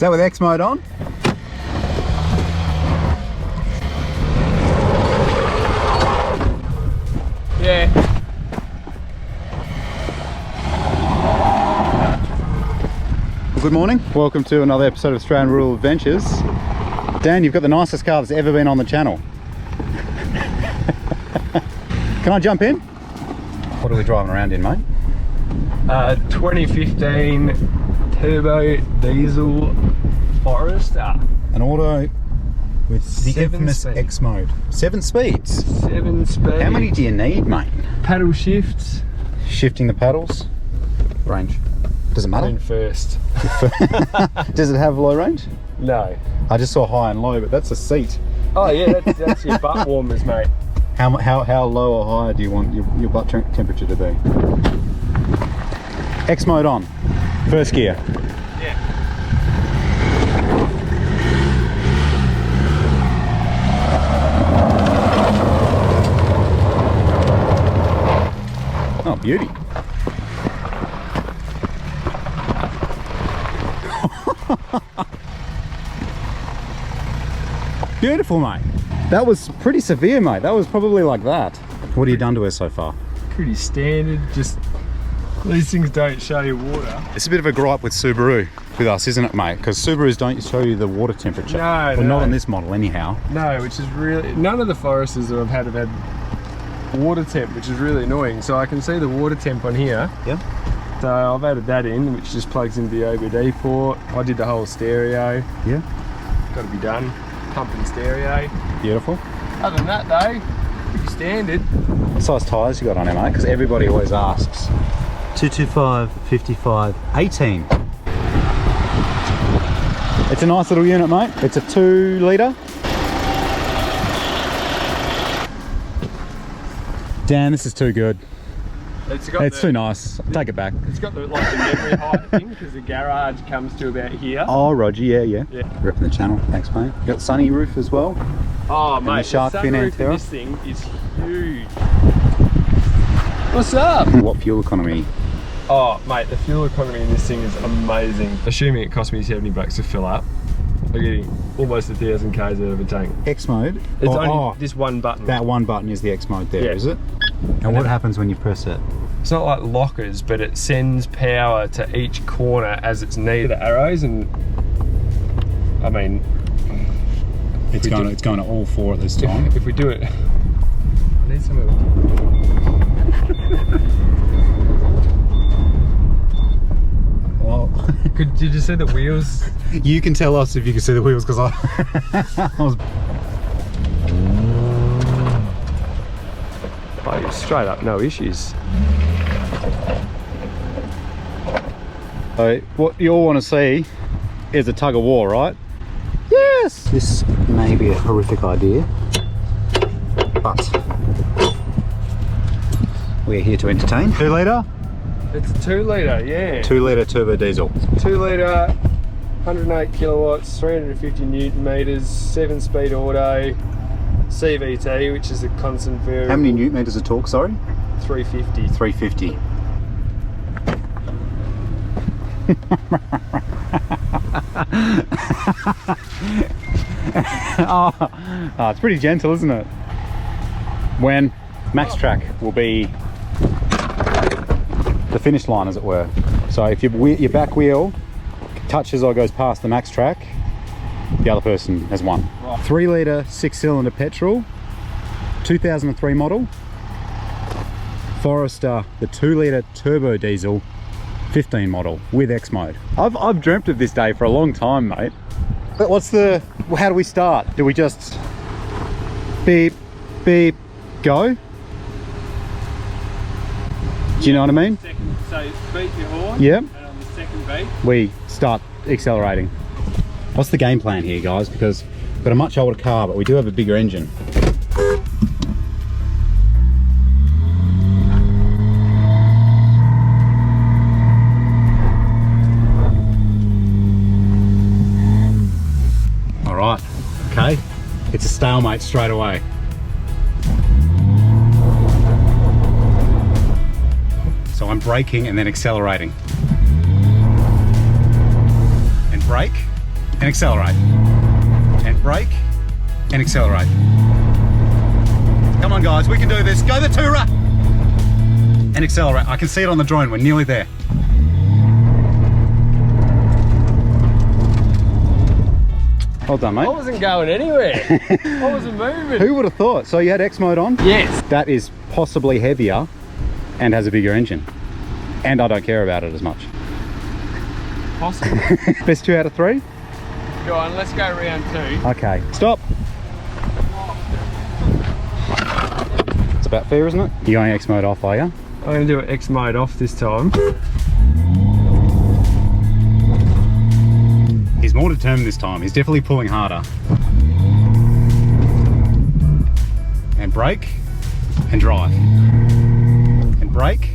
that with X mode on? Yeah. Good morning. Welcome to another episode of Australian Rural Adventures. Dan, you've got the nicest car that's ever been on the channel. Can I jump in? What are we driving around in, mate? 2015 turbo diesel Forester. An auto with the infamous speed. X mode. 7 speeds. 7 speed. How many do you need, mate? Paddle shifts. Shifting the paddles. Range. Does it matter? In first. Does it have low range? No. I just saw high and low, but that's a seat. Oh yeah, that's your butt warmers, mate. How low or high do you want your butt temperature to be? X mode on. First gear. Yeah. Oh, beauty. Beautiful, mate. That was pretty severe, mate. That was probably like that. What have you done to her so far? Pretty standard, just these things don't show you water. It's a bit of a gripe with Subaru with us, isn't it, mate? Because Subarus don't show you the water temperature. No, well, no. not on this model anyhow. No, which is really, none of the Foresters that I've had have had water temp, which is really annoying. So I can see the water temp on here. Yeah. So I've added that in, which just plugs into the OBD port. I did the whole stereo. Yeah. Got to be done. Pumping stereo. Beautiful. Other than that though, pretty standard. What size tyres you got on it, mate? Because everybody always asks. 225, 55, 18. It's a nice little unit, mate. It's a 2 litre. Dan, this is too good. It's too nice. Take it back. It's got the memory height thing because the garage comes to about here. Oh, Roger, yeah. Yeah. Ripping the channel. Thanks, mate. You got sunny roof as well. Oh, And mate, the shark fin sunroof antenna. in this thing is huge. What's up? What fuel economy? Oh, mate, the fuel economy in this thing is amazing. Assuming it cost me 70 bucks to fill up, I'm getting almost 1,000 k's out of a tank. X mode? It's only this one button. That one button is the X mode there, Yeah. is it? And what happens when you press it? It's not like lockers, but it sends power to each corner as it's needed. The arrows, and I mean, It's going to all 4 at this time. if we do it, I need some of it. Well, Did you see the wheels? you can tell us if you can see the wheels, because I was... Oh, straight up, no issues. So what you all want to see is a tug of war, right? Yes! This may be a horrific idea, but we're here to entertain. 2 litre? It's a 2 litre, yeah. 2 litre turbo diesel. 2 litre, 108 kilowatts, 350 newton meters, 7-speed auto, CVT, which is a constant variable. How many newton meters of torque, sorry? 350. 350. oh, it's pretty gentle, isn't it? When max track will be the finish line, as it were. So if your back wheel touches or goes past the max track, the other person has won. Right. 3 litre 6-cylinder petrol, 2003 model. Forester, the 2 litre turbo diesel, 15 model with X mode. I've dreamt of this day for a long time, mate. But how do we start? Do we just beep, beep, go? Do you know what I mean? So beat your horn, Yeah. and on the second beat, We start accelerating. What's the game plan here, guys? Because we've got a much older car, but we do have a bigger engine. All right, okay. It's a stalemate straight away. So I'm braking and then accelerating. And brake and accelerate. And brake and accelerate. Come on guys, we can do this. Go the tourer! And accelerate. I can see it on the drone, we're nearly there. Well done, mate. I wasn't going anywhere. I wasn't moving. Who would have thought? So you had X mode on? Yes. That is possibly heavier and has a bigger engine. And I don't care about it as much. Possible. Best 2 out of 3? Go on, let's go round 2. Okay, stop. It's about fair, isn't it? You're going X mode off, are you? I'm going to do it X mode off this time. He's more determined this time. He's definitely pulling harder. And brake and drive. And brake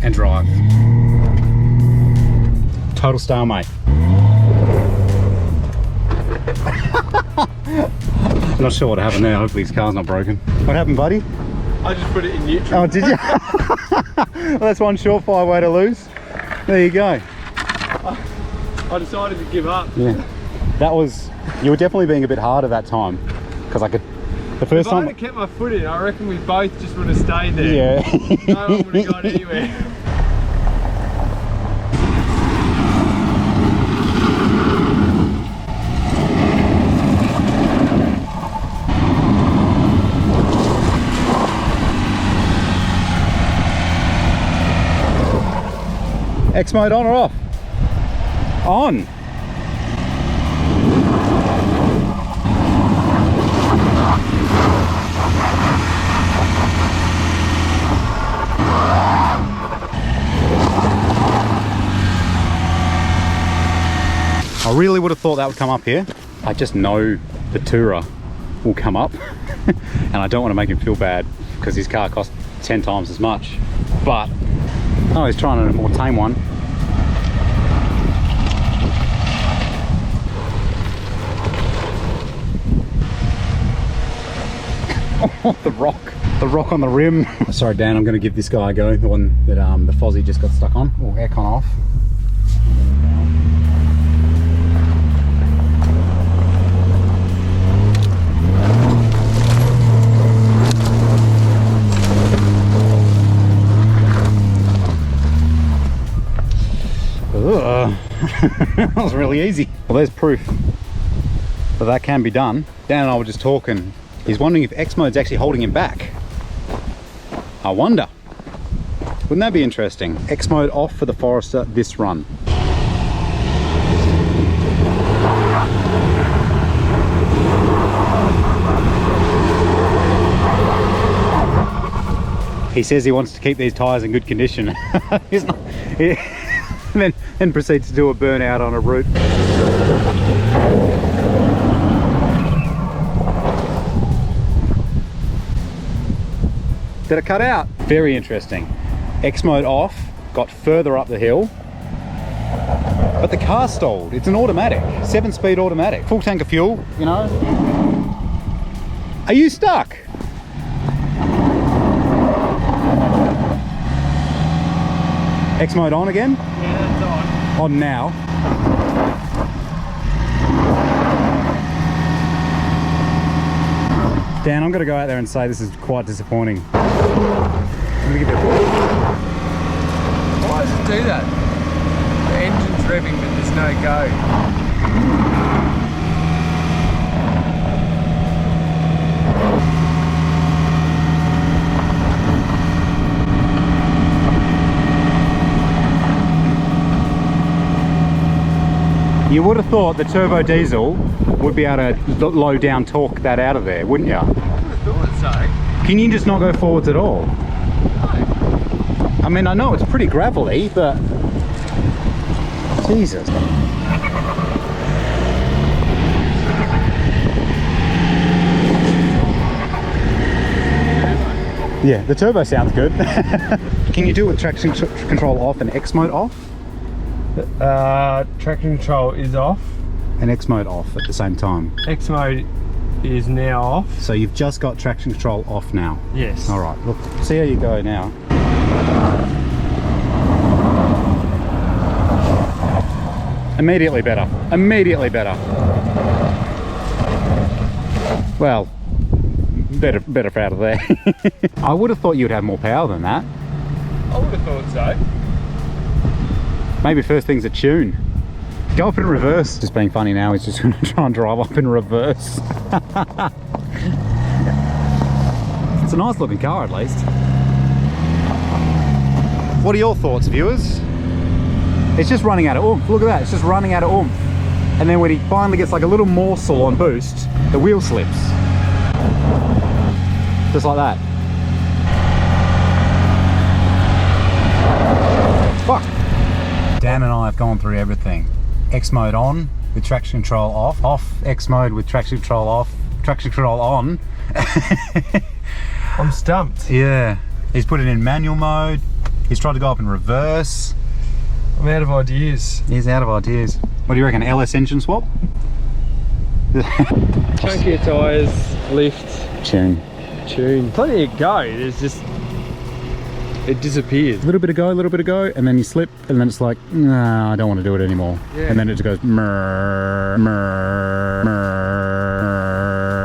and drive. Total stalemate. Not sure what happened there. Hopefully his car's not broken. What happened, buddy? I just put it in neutral. Oh, did you? Well, that's one surefire way to lose. There you go. I decided to give up. Yeah. That was... You were definitely being a bit harder that time. Because I could... The first If I time... had kept my foot in, I reckon we both just would have stayed there. Yeah. No one would have gone anywhere. X mode on or off? On. I really would have thought that would come up here. I just know the tourer will come up and I don't want to make him feel bad because his car costs 10 times as much. But, oh, he's trying a more tame one. Oh, the rock on the rim. Sorry Dan, I'm going to give this guy a go, the one that the Fozzie just got stuck on, or aircon off. That was really easy. Well, there's proof that that can be done. Dan and I were just talking. He's wondering if X mode's actually holding him back. I wonder. Wouldn't that be interesting? X mode off for the Forester this run. He says he wants to keep these tyres in good condition. He's not, then proceeds to do a burnout on a route. Did it cut out? Very interesting. X mode off, got further up the hill, but the car stalled. It's an automatic, 7-speed automatic, full tank of fuel, you know. Are you stuck? X mode on again? Yeah, that's on. On now. Dan, I'm going to go out there and say this is quite disappointing. Let me give it a Why does it do that? The engine's revving but there's no go. You would have thought the turbo diesel would be able to low down torque that out of there, wouldn't you? I would have thought so. Can you just not go forwards at all? No. I mean, I know it's pretty gravelly, but Jesus. Yeah, the turbo sounds good. Can you do it with traction control off and X mode off? Traction control is off. And X mode off at the same time. X mode is now off. So you've just got traction control off now? Yes. All right, look, see how you go now. Immediately better. Immediately better. Well, better out of there. I would have thought you'd have more power than that. I would have thought so. Maybe first thing's a tune. Go up in reverse. Just being funny now, he's just going to try and drive up in reverse. It's a nice looking car at least. What are your thoughts, viewers? It's just running out of oomph. Look at that, it's just running out of oomph. And then when he finally gets like a little morsel on boost, the wheel slips. Just like that. Fuck. Dan and I have gone through everything. X mode on with traction control off. Off X mode with traction control off. Traction control on. I'm stumped. Yeah. He's put it in manual mode. He's tried to go up in reverse. I'm out of ideas. He's out of ideas. What do you reckon? LS engine swap? Chunkier tyres, lift. Tune. Plenty of go. There's just, it disappears. A little bit of go, and then you slip, and then it's like, nah, I don't want to do it anymore. Yeah. And then it just goes, murr, murr, murr.